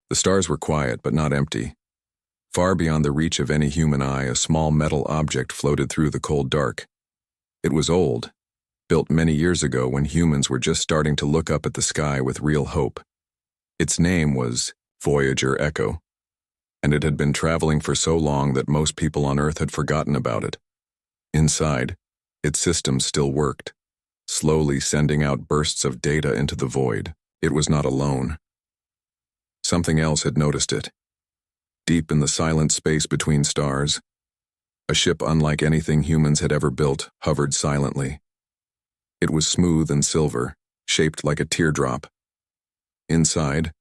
The stars were quiet but not empty. Far beyond the reach of any human eye, a small metal object floated through the cold dark. It was old, built many years ago when humans were just starting to look up at the sky with real hope. Its name was Voyager Echo, and it had been traveling for so long that most people on Earth had forgotten about it. Inside, its systems still worked, slowly sending out bursts of data into the void. It was not alone. Something else had noticed it. Deep in the silent space between stars, a ship unlike anything humans had ever built hovered silently. It was smooth and silver, shaped like a teardrop. Inside,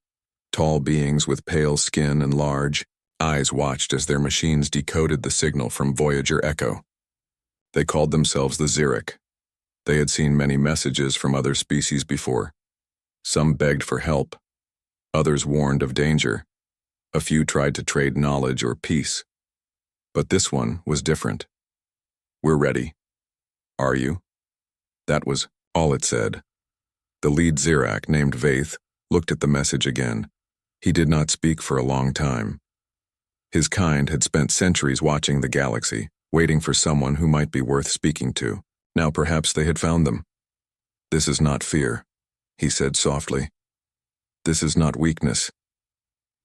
tall beings with pale skin and large eyes watched as their machines decoded the signal from Voyager Echo. They called themselves the Xeric. They had seen many messages from other species before. Some begged for help. Others warned of danger. A few tried to trade knowledge or peace. But this one was different. "We're ready. Are you?" That was all it said. The lead Xerac, named Vaith, looked at the message again. He did not speak for a long time. His kind had spent centuries watching the galaxy, waiting for someone who might be worth speaking to. Now perhaps they had found them. "This is not fear," he said softly. "This is not weakness."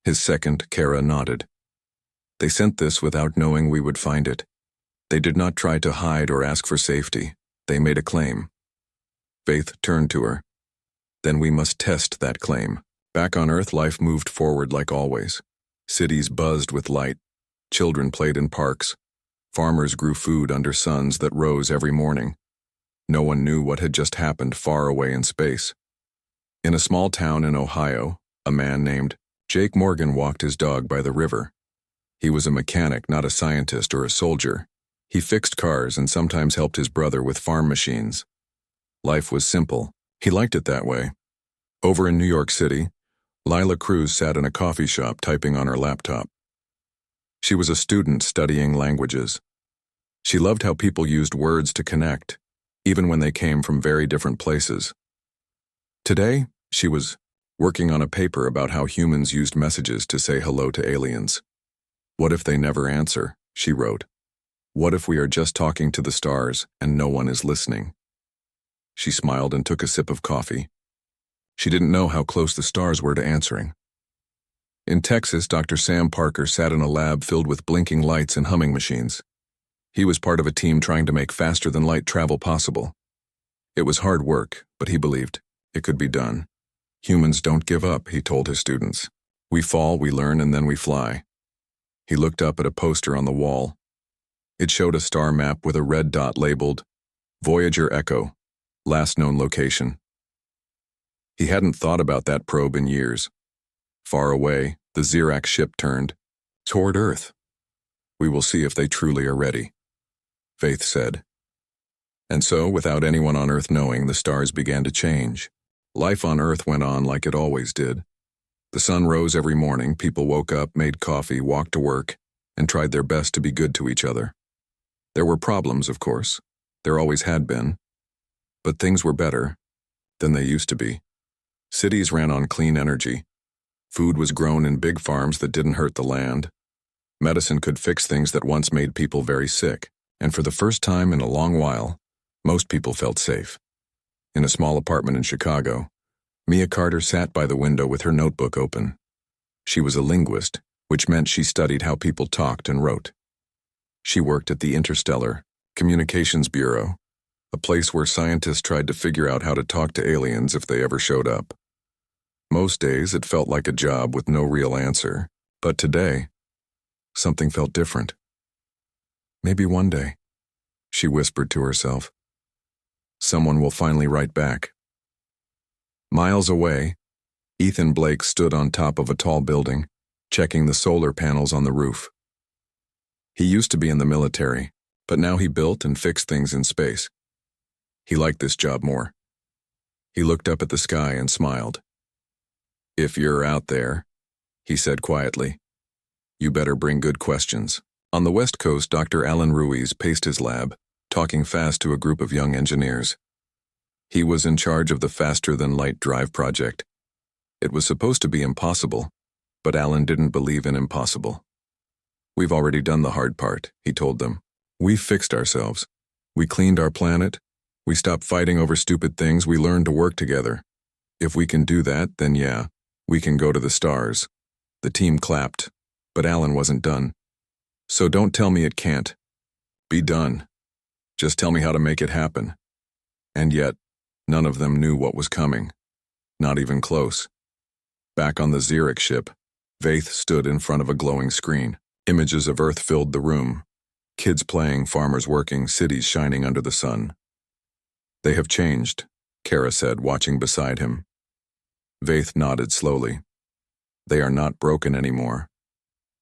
His second, Kara, nodded. "They sent this without knowing we would find it. They did not try to hide or ask for safety. They made a claim." Faith turned to her. "Then we must test that claim." Back on Earth, life moved forward like always. Cities buzzed with light. Children played in parks. Farmers grew food under suns that rose every morning. No one knew what had just happened far away in space. In a small town in Ohio, a man named Jake Morgan walked his dog by the river. He was a mechanic, not a scientist or a soldier. He fixed cars and sometimes helped his brother with farm machines. Life was simple. He liked it that way. Over in New York City, Lila Cruz sat in a coffee shop typing on her laptop. She was a student studying languages. She loved how people used words to connect, even when they came from very different places. Today, she was working on a paper about how humans used messages to say hello to aliens. "What if they never answer?" she wrote. "What if we are just talking to the stars and no one is listening?" She smiled and took a sip of coffee. She didn't know how close the stars were to answering. In Texas, Dr. Sam Parker sat in a lab filled with blinking lights and humming machines. He was part of a team trying to make faster-than-light travel possible. It was hard work, but he believed it could be done. "Humans don't give up," he told his students. "We fall, we learn, and then we fly." He looked up at a poster on the wall. It showed a star map with a red dot labeled Voyager Echo, last known location. He hadn't thought about that probe in years. Far away, the Xerac ship turned toward Earth. "We will see if they truly are ready," Faith said. And so, without anyone on Earth knowing, the stars began to change. Life on Earth went on like it always did. The sun rose every morning, people woke up, made coffee, walked to work, and tried their best to be good to each other. There were problems, of course. There always had been. But things were better than they used to be. Cities ran on clean energy. Food was grown in big farms that didn't hurt the land. Medicine could fix things that once made people very sick. And for the first time in a long while, most people felt safe. In a small apartment in Chicago, Mia Carter sat by the window with her notebook open. She was a linguist, which meant she studied how people talked and wrote. She worked at the Interstellar Communications Bureau, a place where scientists tried to figure out how to talk to aliens if they ever showed up. Most days it felt like a job with no real answer, but today, something felt different. "Maybe one day," she whispered to herself, "someone will finally write back." Miles away, Ethan Blake stood on top of a tall building, checking the solar panels on the roof. He used to be in the military, but now he built and fixed things in space. He liked this job more. He looked up at the sky and smiled. "If you're out there," he said quietly, "you better bring good questions." On the West Coast, Dr. Alan Ruiz paced his lab, talking fast to a group of young engineers. He was in charge of the faster-than-light drive project. It was supposed to be impossible, But Alan didn't believe in impossible. "We've already done the hard part," he told them. "We fixed ourselves. We cleaned our planet. We stopped fighting over stupid things. We learned to work together. If we can do that, then yeah, we can go to the stars." The team clapped, but Alan wasn't done. "So don't tell me it can't be done. Just tell me how to make it happen." And yet, none of them knew what was coming. Not even close. Back on the Xeric ship, Vaith stood in front of a glowing screen. Images of Earth filled the room. Kids playing, farmers working, cities shining under the sun. "They have changed," Kara said, watching beside him. Vaith nodded slowly. "They are not broken anymore."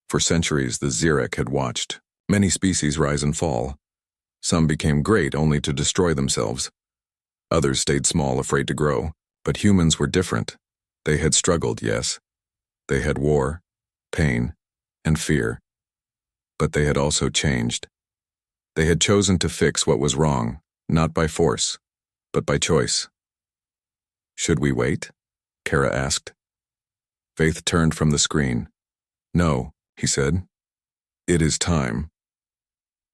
For centuries, the Xeric had watched many species rise and fall. Some became great only to destroy themselves. Others stayed small, afraid to grow. But humans were different. They had struggled, yes. They had war, pain, and fear. But they had also changed. They had chosen to fix what was wrong, not by force, but by choice. "Should we wait?" Kara asked. Vaith turned from the screen. "No," he said. "It is time."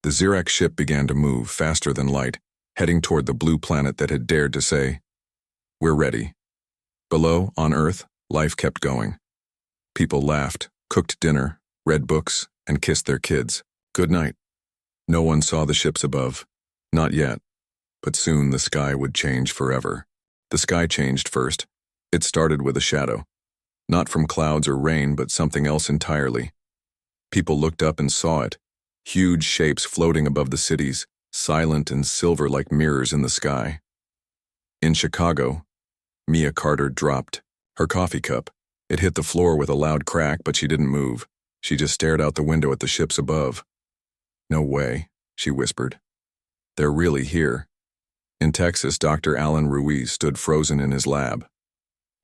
The Xerac ship began to move faster than light, heading toward the blue planet that had dared to say, "We're ready." Below, on Earth, life kept going. People laughed, cooked dinner, read books, and kissed their kids. Good night. No one saw the ships above. Not yet. But soon the sky would change forever. The sky changed first. It started with a shadow. Not from clouds or rain, but something else entirely. People looked up and saw it. Huge shapes floating above the cities, silent and silver like mirrors in the sky. In Chicago, Mia Carter dropped her coffee cup. It hit the floor with a loud crack, but she didn't move. She just stared out the window at the ships above. "No way," she whispered. "They're really here." In Texas, Dr. Alan Ruiz stood frozen in his lab.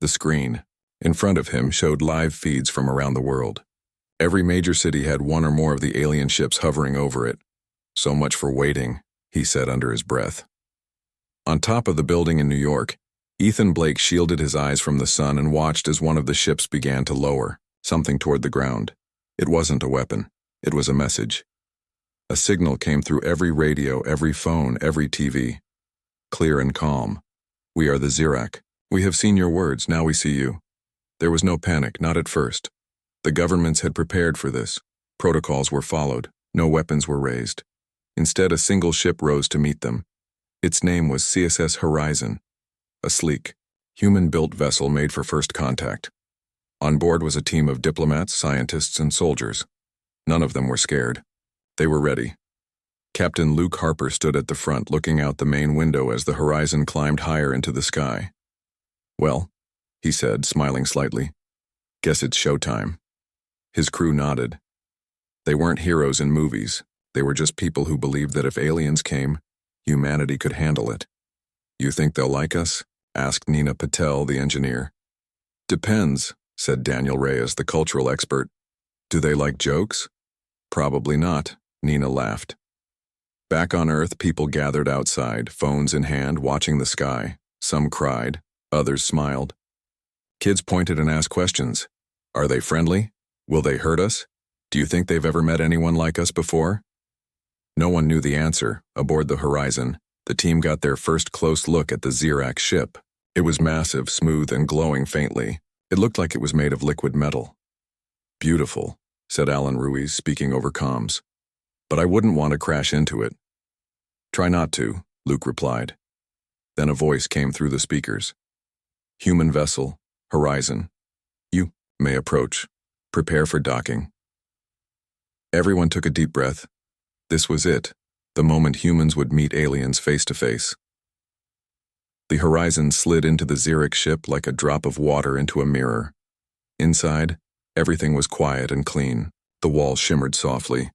The screen in front of him showed live feeds from around the world. Every major city had one or more of the alien ships hovering over it. "So much for waiting," he said under his breath. On top of the building in New York, Ethan Blake shielded his eyes from the sun and watched as one of the ships began to lower, something toward the ground. It wasn't a weapon. It was a message. A signal came through every radio, every phone, every TV. Clear and calm. "We are the Xerac. We have seen your words, now we see you." There was no panic, not at first. The governments had prepared for this. Protocols were followed. No weapons were raised. Instead, a single ship rose to meet them. Its name was CSS Horizon, a sleek, human-built vessel made for first contact. On board was a team of diplomats, scientists, and soldiers. None of them were scared. They were ready. Captain Luke Harper stood at the front, looking out the main window as the Horizon climbed higher into the sky. "Well," he said, smiling slightly, "guess it's showtime." His crew nodded. They weren't heroes in movies. They were just people who believed that if aliens came, humanity could handle it. "You think they'll like us?" asked Nina Patel, the engineer. "Depends," said Daniel Reyes, the cultural expert. "Do they like jokes?" "Probably not," Nina laughed. Back on Earth, people gathered outside, phones in hand, watching the sky. Some cried, others smiled. Kids pointed and asked questions. "Are they friendly? Will they hurt us? Do you think they've ever met anyone like us before?" No one knew the answer. Aboard the Horizon, the team got their first close look at the Xerac ship. It was massive, smooth, and glowing faintly. It looked like it was made of liquid metal. "Beautiful," said Alan Ruiz, speaking over comms. "But I wouldn't want to crash into it." "Try not to," Luke replied. Then a voice came through the speakers. "Human vessel, Horizon. You may approach. Prepare for docking." Everyone took a deep breath. This was it, the moment humans would meet aliens face to face. The Horizon slid into the Xeric ship like a drop of water into a mirror. Inside, everything was quiet and clean. The walls shimmered softly.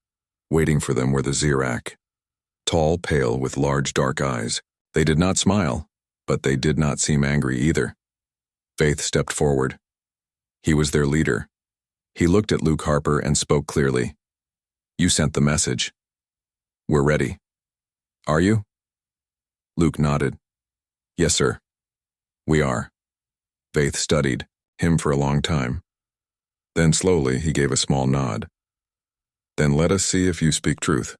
Waiting for them were the Xerac. Tall, pale, with large dark eyes. They did not smile, but they did not seem angry either. Faith stepped forward. He was their leader. He looked at Luke Harper and spoke clearly. "You sent the message. We're ready. Are you?" Luke nodded. "Yes, sir. We are." Faith studied him for a long time. Then slowly he gave a small nod. Then let us see if you speak truth.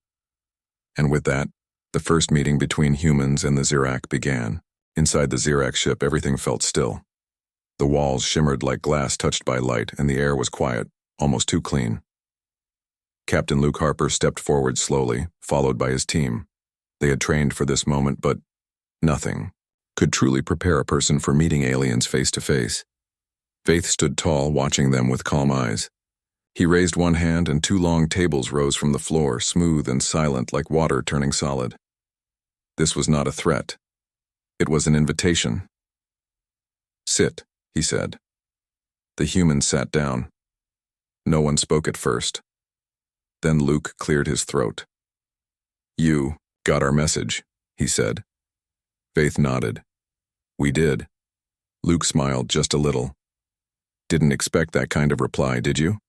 And with that, the first meeting between humans and the Zirak began. Inside the Zirak ship, everything felt still. The walls shimmered like glass touched by light, and the air was quiet, almost too clean. Captain Luke Harper stepped forward slowly, followed by his team. They had trained for this moment, but nothing could truly prepare a person for meeting aliens face to face. Faith stood tall, watching them with calm eyes. He raised one hand, and two long tables rose from the floor, smooth and silent like water turning solid. This was not a threat. It was an invitation. "Sit," he said. The humans sat down. No one spoke at first. Then Luke cleared his throat. "You got our message," he said. Faith nodded. "We did." Luke smiled just a little. "Didn't expect that kind of reply, did you?"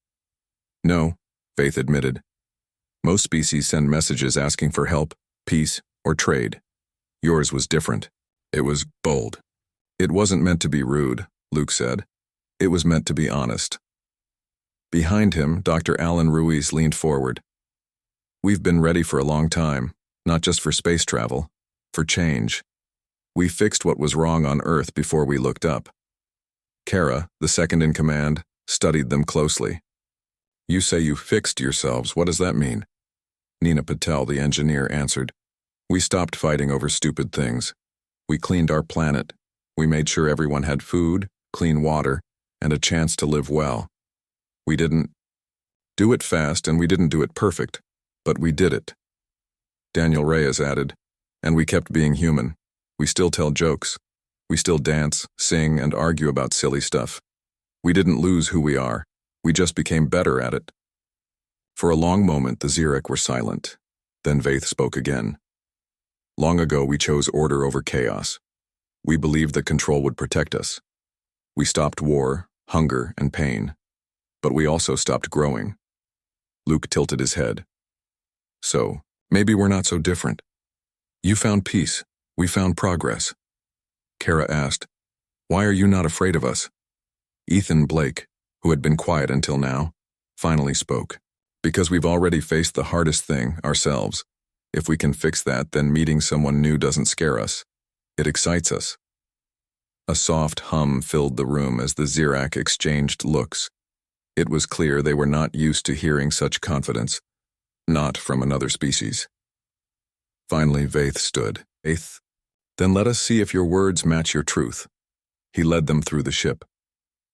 "No," Faith admitted. "Most species send messages asking for help, peace, or trade. Yours was different. It was bold." "It wasn't meant to be rude," Luke said. "It was meant to be honest." Behind him, Dr. Alan Ruiz leaned forward. "We've been ready for a long time, not just for space travel, for change. We fixed what was wrong on Earth before we looked up." Kara, the second in command, studied them closely. "You say you fixed yourselves. What does that mean?" Nina Patel, the engineer, answered. "We stopped fighting over stupid things. We cleaned our planet. We made sure everyone had food, clean water, and a chance to live well. We didn't do it fast, and we didn't do it perfect, but we did it." Daniel Reyes added, "And we kept being human. We still tell jokes. We still dance, sing, and argue about silly stuff. We didn't lose who we are. We just became better at it." For a long moment, the Zirak were silent. Then Vaith spoke again. "Long ago, we chose order over chaos. We believed that control would protect us. We stopped war, hunger, and pain. But we also stopped growing." Luke tilted his head. "So, maybe we're not so different. You found peace. We found progress." Kara asked, "Why are you not afraid of us?" Ethan Blake, who had been quiet until now, finally spoke. "Because we've already faced the hardest thing, ourselves. If we can fix that, then meeting someone new doesn't scare us. It excites us." A soft hum filled the room as the Zirak exchanged looks. It was clear they were not used to hearing such confidence, not from another species. Finally, Vaith stood. "Vaith, then let us see if your words match your truth." He led them through the ship.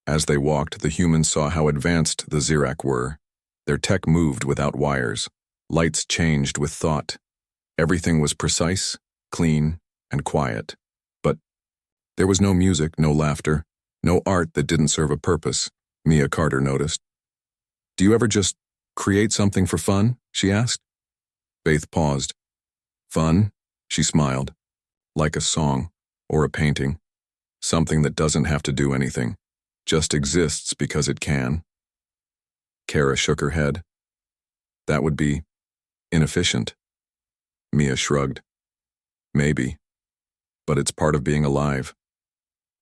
As they walked, the humans saw how advanced the Zirak were. Their tech moved without wires. Lights changed with thought. Everything was precise, clean, and quiet. But there was no music, no laughter, no art that didn't serve a purpose, Mia Carter noticed. "Do you ever just create something for fun?" she asked. Faith paused. "Fun?" She smiled. "Like a song, or a painting. Something that doesn't have to do anything, just exists because it can." Kara shook her head. "That would be inefficient." Mia shrugged. "Maybe, but it's part of being alive."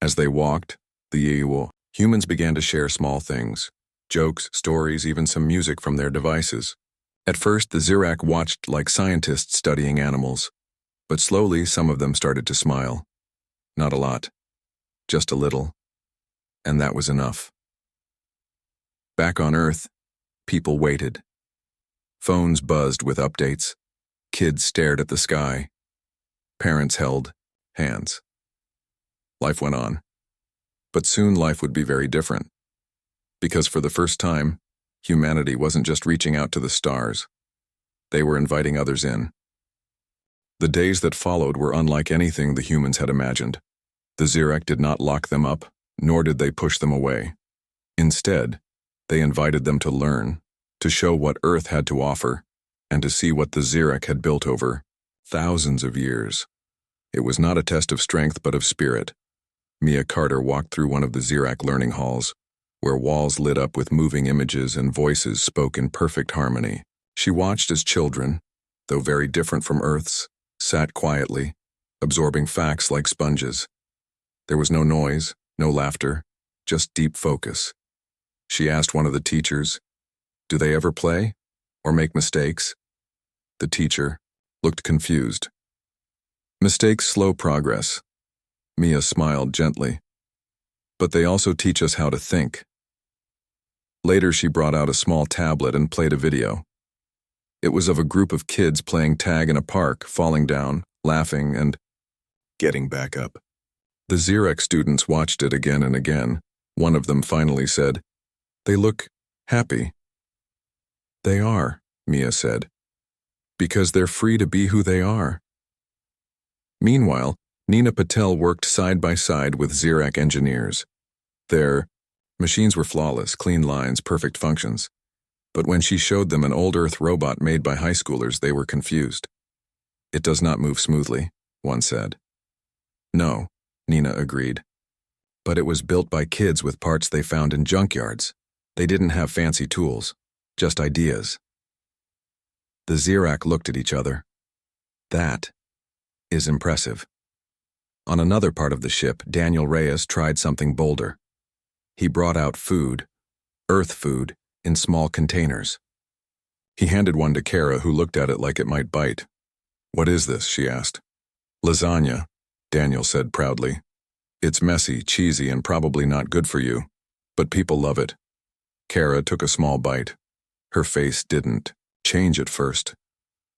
As they walked, the humans began to share small things, jokes, stories, even some music from their devices. At first, the Zirak watched like scientists studying animals, but slowly some of them started to smile. Not a lot, just a little, and that was enough. Back on Earth, people waited. Phones buzzed with updates. Kids stared at the sky. Parents held hands. Life went on. But soon life would be very different. Because for the first time, humanity wasn't just reaching out to the stars. They were inviting others in. The days that followed were unlike anything the humans had imagined. The Zirak did not lock them up, nor did they push them away. Instead, they invited them to learn, to show what Earth had to offer, and to see what the Zirak had built over thousands of years. It was not a test of strength but of spirit. Mia Carter walked through one of the Zirak learning halls, where walls lit up with moving images and voices spoke in perfect harmony. She watched as children, though very different from Earth's, sat quietly, absorbing facts like sponges. There was no noise, no laughter, just deep focus. She asked one of the teachers. Do they ever play? Or make mistakes? The teacher looked confused. Mistakes slow progress. Mia smiled gently. But they also teach us how to think. Later she brought out a small tablet and played a video. It was of a group of kids playing tag in a park, falling down, laughing, and getting back up. The Xerec students watched it again and again. One of them finally said, "They look happy." "They are," Mia said, "because they're free to be who they are." Meanwhile, Nina Patel worked side by side with Xerec engineers. Their machines were flawless, clean lines, perfect functions. But when she showed them an old Earth robot made by high schoolers, they were confused. "It does not move smoothly," one said. "No," Nina agreed. "But it was built by kids with parts they found in junkyards. They didn't have fancy tools, just ideas." The Xerac looked at each other. That is impressive. On another part of the ship, Daniel Reyes tried something bolder. He brought out food, Earth food, in small containers. He handed one to Kara, who looked at it like it might bite. "What is this?" she asked. "Lasagna," Daniel said proudly. "It's messy, cheesy, and probably not good for you, but people love it." Kara took a small bite. Her face didn't change at first.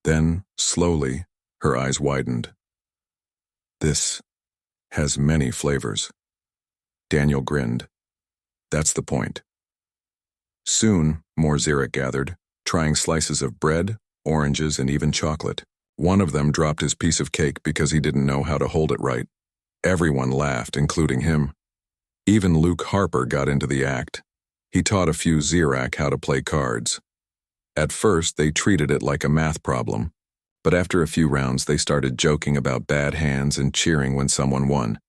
Then, slowly, her eyes widened. "This has many flavors." Daniel grinned. "That's the point." Soon, more Xeric gathered, trying slices of bread, oranges, and even chocolate. One of them dropped his piece of cake because he didn't know how to hold it right. Everyone laughed, including him. Even Luke Harper got into the act. He taught a few Xerac how to play cards. At first, they treated it like a math problem, but after a few rounds, they started joking about bad hands and cheering when someone won.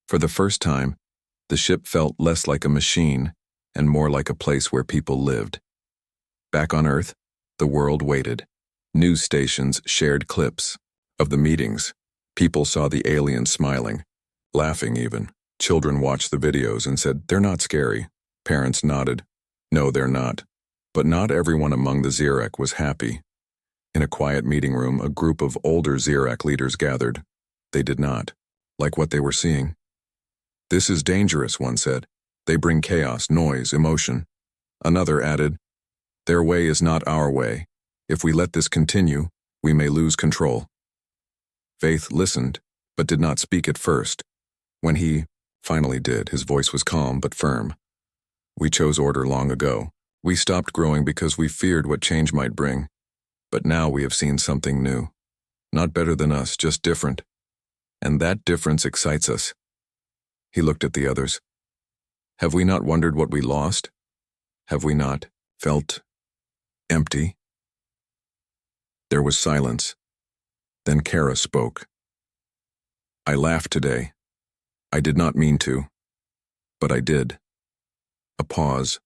For the first time, the ship felt less like a machine and more like a place where people lived. Back on Earth, the world waited. News stations shared clips of the meetings. People saw the aliens smiling, laughing even. Children watched the videos and said, "They're not scary." Parents nodded. "No, they're not." But not everyone among the Xerac was happy. In a quiet meeting room, a group of older Xerac leaders gathered. They did not like what they were seeing. "This is dangerous," one said. "They bring chaos, noise, emotion." Another added, "Their way is not our way. If we let this continue, we may lose control." Faith listened, but did not speak at first. When he finally did, his voice was calm but firm. "We chose order long ago. We stopped growing because we feared what change might bring. But now we have seen something new. Not better than us, just different. And that difference excites us." He looked at the others. "Have we not wondered what we lost? Have we not felt empty?" There was silence. Then Kara spoke. "I laughed today. I did not mean to, but I did." A pause,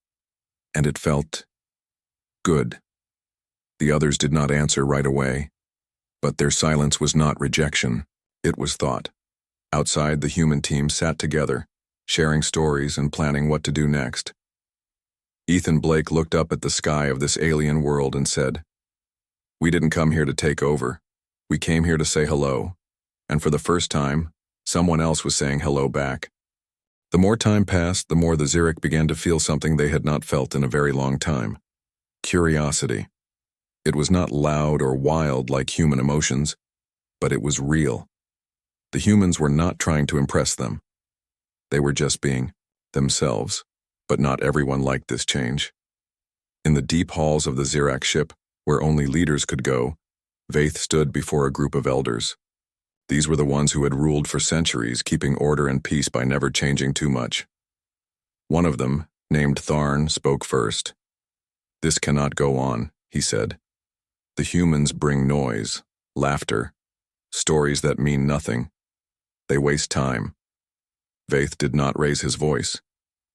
and it felt good. The others did not answer right away, but their silence was not rejection, it was thought. Outside, the human team sat together, sharing stories and planning what to do next. Ethan Blake looked up at the sky of this alien world and said, "We didn't come here to take over. We came here to say hello." And for the first time, someone else was saying hello back. The more time passed, the more the Xeric began to feel something they had not felt in a very long time. Curiosity. It was not loud or wild like human emotions, but it was real. The humans were not trying to impress them. They were just being themselves, but not everyone liked this change. In the deep halls of the Xerac ship, where only leaders could go, Vaith stood before a group of elders. These were the ones who had ruled for centuries, keeping order and peace by never changing too much. One of them, named Tharn, spoke first. "This cannot go on," he said. "The humans bring noise, laughter, stories that mean nothing. They waste time." Vaith did not raise his voice.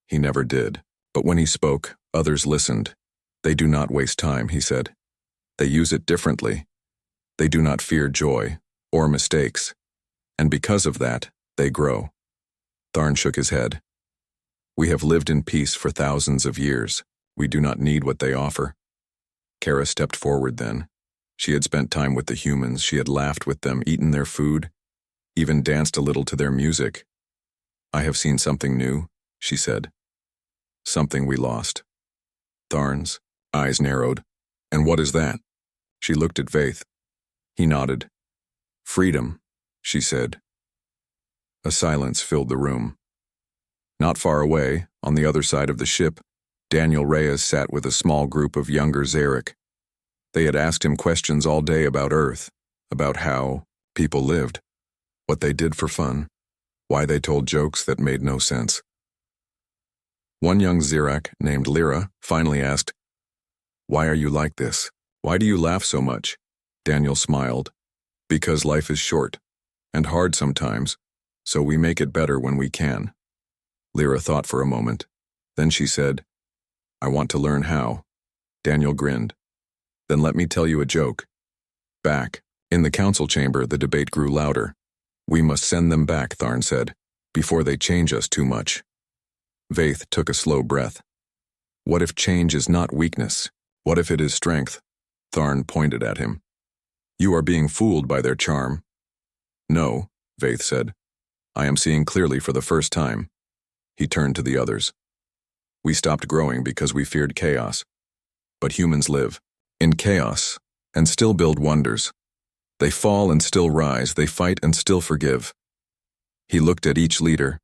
He never did. But when he spoke, others listened. "They do not waste time," he said. "They use it differently. They do not fear joy or mistakes. And because of that, they grow." Tharn shook his head. We have lived in peace for thousands of years. We do not need what they offer. Kara stepped forward then. She had spent time with the humans, she had laughed with them, eaten their food, even danced a little to their music. I have seen something new, she said. Something we lost. Tharn's eyes narrowed. And what is that? She looked at Vaith. He nodded. Freedom, she said. A silence filled the room. Not far away, on the other side of the ship, Daniel Reyes sat with a small group of younger Zarek. They had asked him questions all day about Earth, about how people lived, what they did for fun, why they told jokes that made no sense. One young Zirak, named Lyra, finally asked, "Why are you like this? Why do you laugh so much?" Daniel smiled. "Because life is short, and hard sometimes, so we make it better when we can." Lyra thought for a moment. Then she said, "I want to learn how." Daniel grinned. "Then let me tell you a joke." Back, in the council chamber, the debate grew louder. "We must send them back," Tharn said, "before they change us too much." Vaith took a slow breath. "What if change is not weakness? What if it is strength?" Tharn pointed at him. "You are being fooled by their charm." "No," Vaith said. "I am seeing clearly for the first time." He turned to the others. "We stopped growing because we feared chaos. But humans live in chaos and still build wonders. They fall and still rise, they fight and still forgive." He looked at each leader.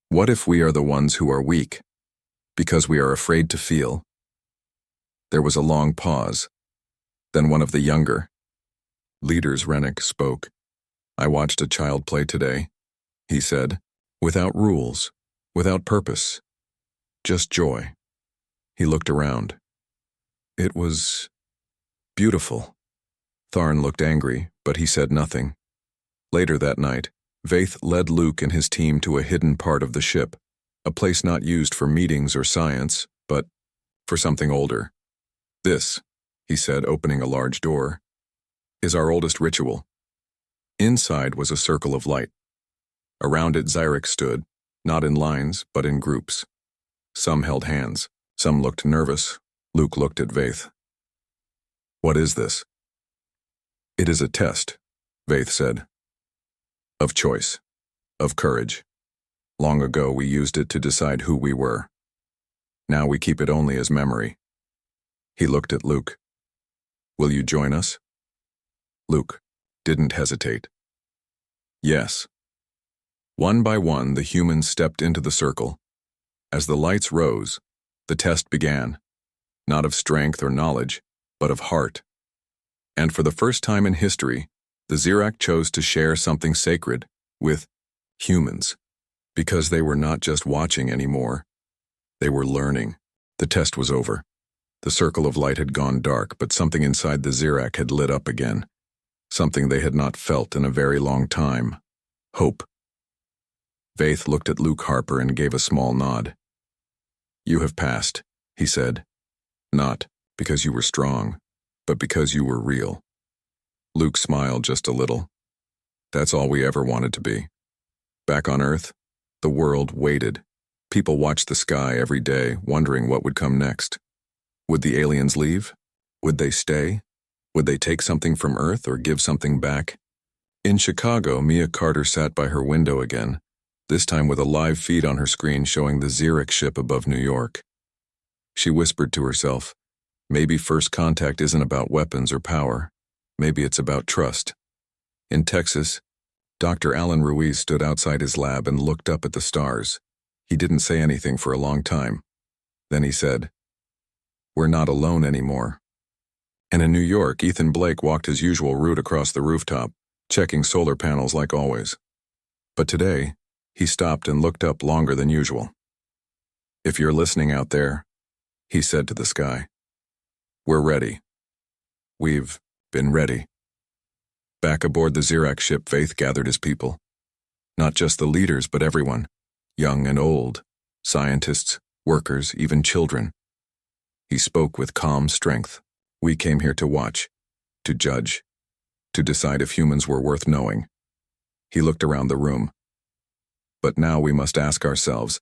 "What if we are the ones who are weak, because we are afraid to feel?" There was a long pause. Then one of the younger leaders, Rennick, spoke. "I watched a child play today," he said, "without rules, without purpose, just joy." He looked around. It was beautiful. Tharn looked angry, but he said nothing. Later that night, Vaith led Luke and his team to a hidden part of the ship, a place not used for meetings or science, but for something older. "This," he said, opening a large door, "is our oldest ritual." Inside was a circle of light. Around it Zyrek stood, not in lines, but in groups. Some held hands, some looked nervous. Luke looked at Vaith. "What is this?" "It is a test," Vaith said. "Of choice, of courage. Long ago we used it to decide who we were. Now we keep it only as memory." He looked at Luke. "Will you join us?" Luke didn't hesitate. "Yes." One by one, the humans stepped into the circle. As the lights rose, the test began, not of strength or knowledge, but of heart. And for the first time in history, the Zirak chose to share something sacred with humans, because they were not just watching anymore. They were learning. The test was over. The circle of light had gone dark, but something inside the Zirak had lit up again. Something they had not felt in a very long time. Hope. Vaith looked at Luke Harper and gave a small nod. "You have passed," he said. "Not because you were strong, but because you were real." Luke smiled just a little. That's all we ever wanted to be. Back on Earth, the world waited. People watched the sky every day, wondering what would come next. Would the aliens leave? Would they stay? Would they take something from Earth or give something back? In Chicago, Mia Carter sat by her window again, this time with a live feed on her screen showing the Zirak ship above New York. She whispered to herself, maybe first contact isn't about weapons or power. Maybe it's about trust. In Texas, Dr. Alan Ruiz stood outside his lab and looked up at the stars. He didn't say anything for a long time. Then he said, "We're not alone anymore." And in New York, Ethan Blake walked his usual route across the rooftop, checking solar panels like always. But today, he stopped and looked up longer than usual. "If you're listening out there," he said to the sky, "we're ready. We've been ready." Back aboard the Zirak ship, Vaith gathered his people. Not just the leaders, but everyone, young and old, scientists, workers, even children. He spoke with calm strength. "We came here to watch, to judge, to decide if humans were worth knowing." He looked around the room. "But now we must ask ourselves,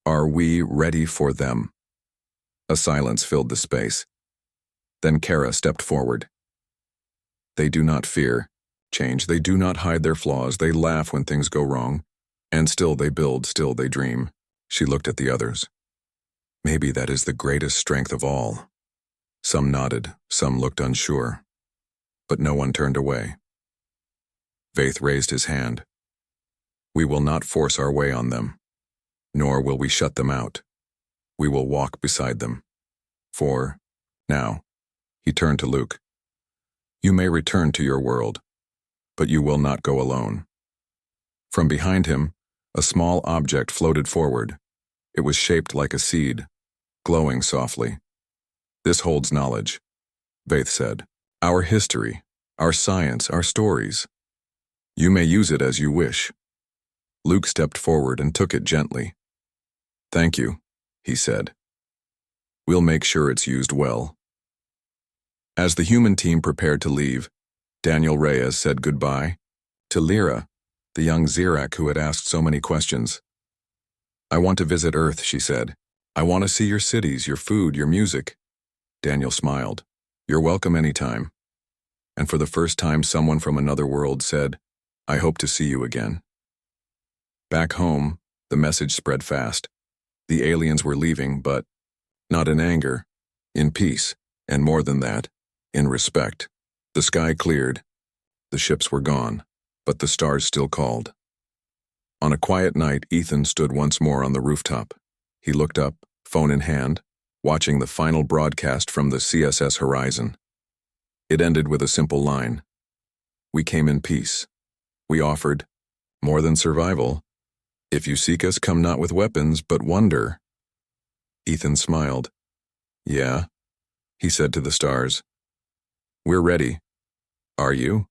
Are we ready for them? A silence filled the space. Then Kara stepped forward. They do not fear change. They do not hide their flaws. They laugh when things go wrong. And still they build, still they dream. She looked at the others. Maybe that is the greatest strength of all. Some nodded, some looked unsure. But no one turned away. Vaith raised his hand. We will not force our way on them, nor will we shut them out. We will walk beside them. For, now, he turned to Luke. You may return to your world, but you will not go alone. From behind him, a small object floated forward. It was shaped like a seed, glowing softly. This holds knowledge, Vaith said. Our history, our science, our stories. You may use it as you wish. Luke stepped forward and took it gently. Thank you, he said. We'll make sure it's used well. As the human team prepared to leave, Daniel Reyes said goodbye to Lyra, the young Xerac who had asked so many questions. I want to visit Earth, she said. I want to see your cities, your food, your music. Daniel smiled. You're welcome anytime. And for the first time, someone from another world said, I hope to see you again. Back home, the message spread fast. The aliens were leaving, but not in anger, in peace, and more than that, in respect. The sky cleared. The ships were gone, but the stars still called. On a quiet night, Ethan stood once more on the rooftop. He looked up, phone in hand, watching the final broadcast from the CSS horizon. It ended with a simple line. We came in peace. We offered, more than survival. If you seek us, come not with weapons, but wonder. Ethan smiled. Yeah, he said to the stars. We're ready. Are you?